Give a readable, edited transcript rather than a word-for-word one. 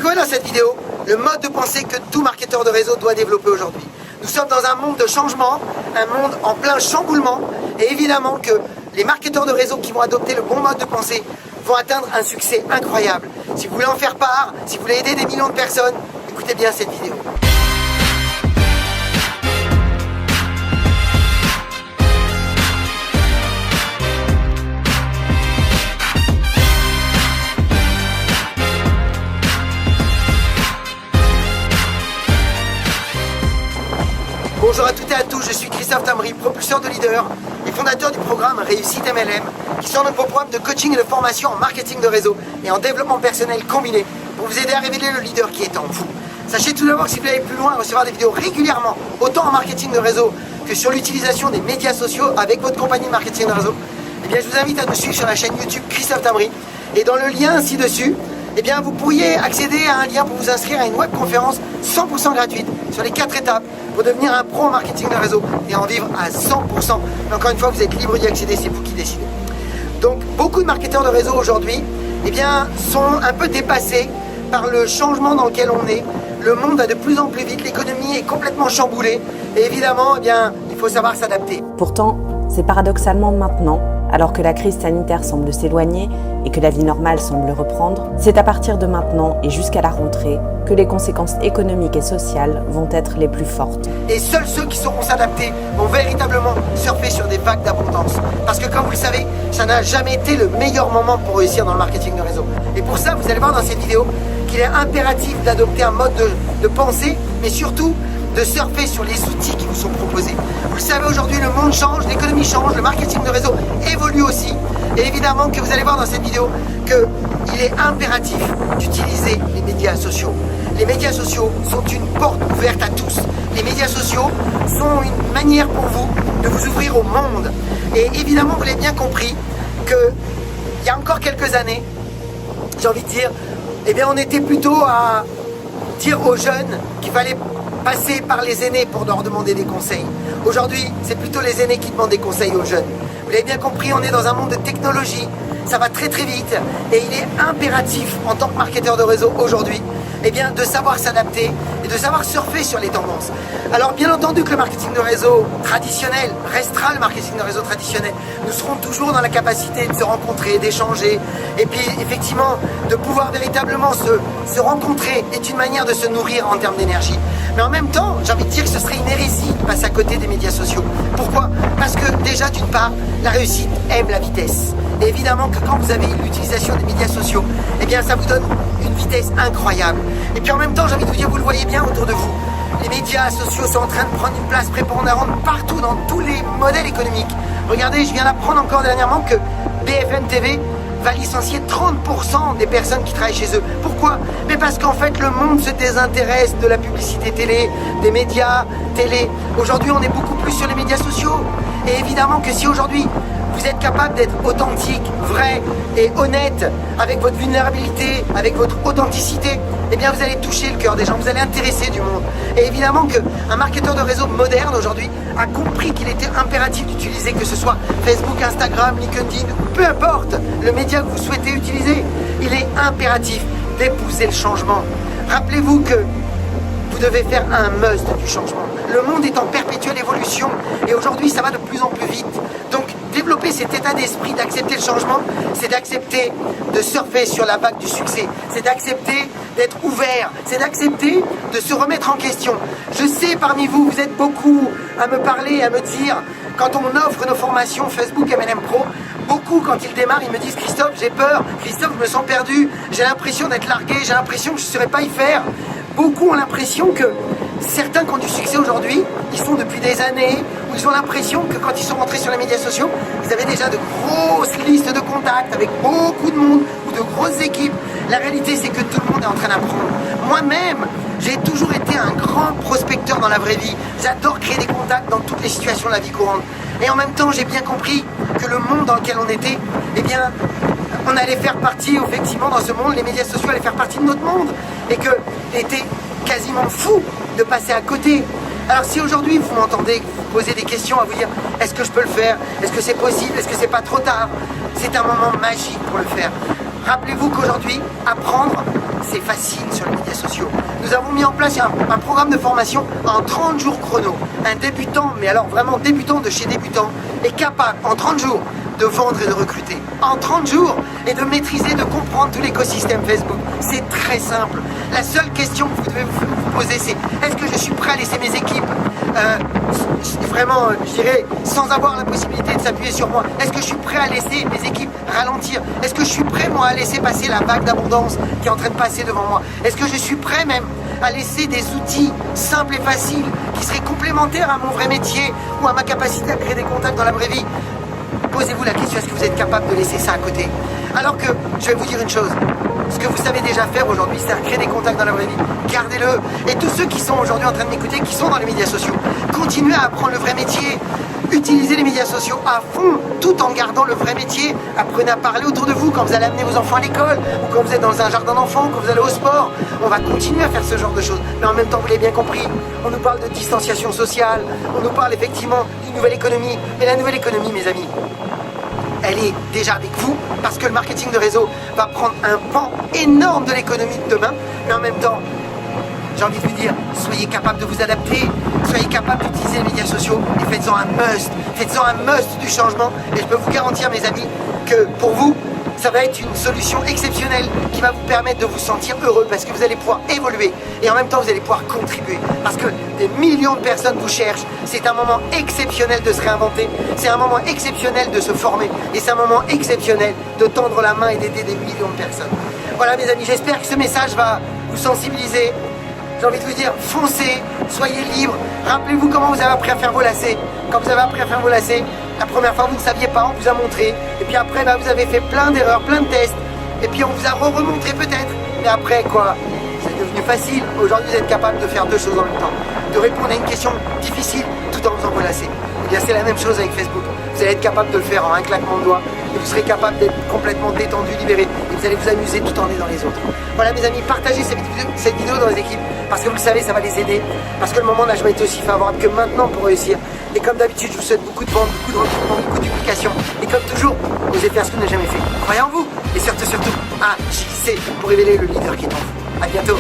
découvrir dans cette vidéo le mode de pensée que tout marketeur de réseau doit développer aujourd'hui. Nous sommes dans un monde de changement, un monde en plein chamboulement, et évidemment que les marketeurs de réseau qui vont adopter le bon mode de pensée vont atteindre un succès incroyable. Si vous voulez en faire part, si vous voulez aider des millions de personnes, écoutez bien cette vidéo. Bonjour à toutes et à tous, je suis Christophe Tamry, propulseur de leader et fondateur du programme Réussite MLM, qui sont notre programme de coaching et de formation en marketing de réseau et en développement personnel combiné pour vous aider à révéler le leader qui est en vous. Sachez tout d'abord que si vous voulez aller plus loin et recevoir des vidéos régulièrement, autant en marketing de réseau que sur l'utilisation des médias sociaux avec votre compagnie de marketing de réseau, eh bien je vous invite à nous suivre sur la chaîne YouTube Christophe Tamry. Et dans le lien ci-dessus, eh bien vous pourriez accéder à un lien pour vous inscrire à une webconférence 100% gratuite sur les 4 étapes pour devenir un pro en marketing de réseau et en vivre à 100%. Mais encore une fois, vous êtes libre d'y accéder, c'est vous qui décidez. Donc beaucoup de marketeurs de réseau aujourd'hui eh bien, sont un peu dépassés par le changement dans lequel on est. Le monde va de plus en plus vite, l'économie est complètement chamboulée et évidemment, eh bien, il faut savoir s'adapter. Pourtant, c'est paradoxalement maintenant, alors que la crise sanitaire semble s'éloigner et que la vie normale semble reprendre, c'est à partir de maintenant et jusqu'à la rentrée que les conséquences économiques et sociales vont être les plus fortes. Et seuls ceux qui sauront s'adapter vont véritablement surfer sur des vagues d'abondance. Parce que comme vous le savez, ça n'a jamais été le meilleur moment pour réussir dans le marketing de réseau. Et pour ça, vous allez voir dans cette vidéo qu'il est impératif d'adopter un mode de pensée, mais surtout de surfer sur les outils qui vous sont proposés. Vous le savez, aujourd'hui, le monde change, l'économie change, le marketing de réseau évolue aussi. Et évidemment que vous allez voir dans cette vidéo qu'il est impératif d'utiliser les médias sociaux. Les médias sociaux sont une porte ouverte à tous. Les médias sociaux sont une manière pour vous de vous ouvrir au monde. Et évidemment, vous l'avez bien compris qu'il y a encore quelques années, j'ai envie de dire, eh bien, on était plutôt à dire aux jeunes qu'il fallait passer par les aînés pour leur demander des conseils. Aujourd'hui, c'est plutôt les aînés qui demandent des conseils aux jeunes. Vous l'avez bien compris, on est dans un monde de technologie, ça va très très vite et il est impératif en tant que marketeur de réseau aujourd'hui eh bien, de savoir s'adapter et de savoir surfer sur les tendances. Alors bien entendu que le marketing de réseau traditionnel restera le marketing de réseau traditionnel. Nous serons toujours dans la capacité de se rencontrer, d'échanger et puis effectivement de pouvoir véritablement se rencontrer est une manière de se nourrir en termes d'énergie. Mais en même temps, j'ai envie de dire que ce serait une hérésie de passer à côté des médias sociaux. Pourquoi ? Parce que déjà d'une part, la réussite aime la vitesse. Et évidemment que quand vous avez l'utilisation des médias sociaux, eh bien ça vous donne une vitesse incroyable. Et puis en même temps, j'ai envie de vous dire, vous le voyez bien autour de vous, les médias sociaux sont en train de prendre une place prépondérante partout dans tous les modèles économiques. Regardez, je viens d'apprendre encore dernièrement que BFM TV va licencier 30% des personnes qui travaillent chez eux. Pourquoi ? Mais parce qu'en fait, le monde se désintéresse de la publicité télé, des médias télé. Aujourd'hui, on est beaucoup plus sur les médias sociaux. Et évidemment que si aujourd'hui, vous êtes capable d'être authentique, vrai et honnête avec votre vulnérabilité, avec votre authenticité, eh bien vous allez toucher le cœur des gens, vous allez intéresser du monde. Et évidemment qu'un marketeur de réseau moderne aujourd'hui a compris qu'il était impératif d'utiliser que ce soit Facebook, Instagram, LinkedIn, peu importe le média que vous souhaitez utiliser, il est impératif d'épouser le changement. Rappelez-vous que vous devez faire un must du changement. Le monde est en perpétuelle évolution et aujourd'hui ça va de plus en plus vite. Donc développer cet état d'esprit d'accepter le changement, c'est d'accepter de surfer sur la vague du succès, c'est d'accepter d'être ouvert, c'est d'accepter de se remettre en question. Je sais parmi vous, vous êtes beaucoup à me parler, à me dire, quand on offre nos formations Facebook MLM Pro, beaucoup quand ils démarrent, ils me disent Christophe, j'ai peur, Christophe, je me sens perdu, j'ai l'impression d'être largué, j'ai l'impression que je ne saurais pas y faire. Beaucoup ont l'impression que certains qui ont du succès aujourd'hui, ils sont depuis des années, où ils ont l'impression que quand ils sont rentrés sur les médias sociaux, ils avaient déjà de grosses listes de contacts avec beaucoup de monde ou de grosses équipes. La réalité, c'est que tout le monde est en train d'apprendre. Moi-même, j'ai toujours été un grand prospecteur dans la vraie vie. J'adore créer des contacts dans toutes les situations de la vie courante. Et en même temps, j'ai bien compris que le monde dans lequel on était, eh bien, on allait faire partie, effectivement, dans ce monde, les médias sociaux allaient faire partie de notre monde. Et qu'il était quasiment fou de passer à côté. Alors si aujourd'hui vous m'entendez, que vous posez des questions à vous dire est-ce que je peux le faire, est-ce que c'est possible, est-ce que c'est pas trop tard, c'est un moment magique pour le faire. Rappelez-vous qu'aujourd'hui, apprendre, c'est facile sur les médias sociaux. Nous avons mis en place un programme de formation en 30 jours chrono. Un débutant, mais alors vraiment débutant de chez débutant, est capable en 30 jours de vendre et de recruter. En 30 jours et de maîtriser, de comprendre tout l'écosystème Facebook. C'est très simple. La seule question que vous devez vous poser, c'est est-ce que je suis prêt à laisser mes équipes vraiment, je dirais, sans avoir la possibilité de s'appuyer sur moi? Est-ce que je suis prêt à laisser mes équipes ralentir? Est-ce que je suis prêt, moi, à laisser passer la vague d'abondance qui est en train de passer devant moi? Est-ce que je suis prêt même à laisser des outils simples et faciles qui seraient complémentaires à mon vrai métier ou à ma capacité à créer des contacts dans la vraie vie? Posez-vous la question, est-ce que vous êtes capable de laisser ça à côté? Alors que, je vais vous dire une chose, ce que vous savez déjà faire aujourd'hui, c'est à créer des contacts dans la vraie vie. Gardez-le. Et tous ceux qui sont aujourd'hui en train de m'écouter, qui sont dans les médias sociaux, continuez à apprendre le vrai métier. Utilisez les médias sociaux à fond, tout en gardant le vrai métier. Apprenez à parler autour de vous quand vous allez amener vos enfants à l'école, ou quand vous êtes dans un jardin d'enfants, quand vous allez au sport. On va continuer à faire ce genre de choses. Mais en même temps, vous l'avez bien compris, on nous parle de distanciation sociale, on nous parle effectivement d'une nouvelle économie. Mais la nouvelle économie, mes amis, elle est déjà avec vous, parce que le marketing de réseau va prendre un pan énorme de l'économie de demain. Mais en même temps, j'ai envie de vous dire, soyez capable de vous adapter, soyez capable d'utiliser les médias sociaux et faites-en un must. Faites-en un must du changement. Et je peux vous garantir, mes amis, que pour vous, ça va être une solution exceptionnelle qui va vous permettre de vous sentir heureux parce que vous allez pouvoir évoluer et en même temps vous allez pouvoir contribuer parce que des millions de personnes vous cherchent. C'est un moment exceptionnel de se réinventer, c'est un moment exceptionnel de se former et c'est un moment exceptionnel de tendre la main et d'aider des millions de personnes. Voilà mes amis, j'espère que ce message va vous sensibiliser. J'ai envie de vous dire, foncez, soyez libres. Rappelez-vous comment vous avez appris à faire vos lacets. Quand vous avez appris à faire vos lacets, la première fois vous ne saviez pas, on vous a montré. Et puis après, vous avez fait plein d'erreurs, plein de tests. Et puis on vous a remontré peut-être. Mais après quoi, c'est devenu facile. Aujourd'hui, vous êtes capable de faire deux choses en même temps. De répondre à une question difficile tout en faisant vos lacets. Et bien c'est la même chose avec Facebook. Vous allez être capable de le faire en un claquement de doigts. Et vous serez capable d'être complètement détendu, libéré. Et vous allez vous amuser tout en aidant les autres. Voilà mes amis, partagez cette vidéo dans les équipes. Parce que vous le savez, ça va les aider. Parce que le moment n'a jamais été aussi favorable que maintenant pour réussir. Et comme d'habitude, je vous souhaite beaucoup de ventes, beaucoup de recrutement, beaucoup de duplication. Et comme toujours, osez faire ce que vous n'avez jamais fait. Croyez en vous. Et surtout, agissez pour révéler le leader qui est en vous. À bientôt.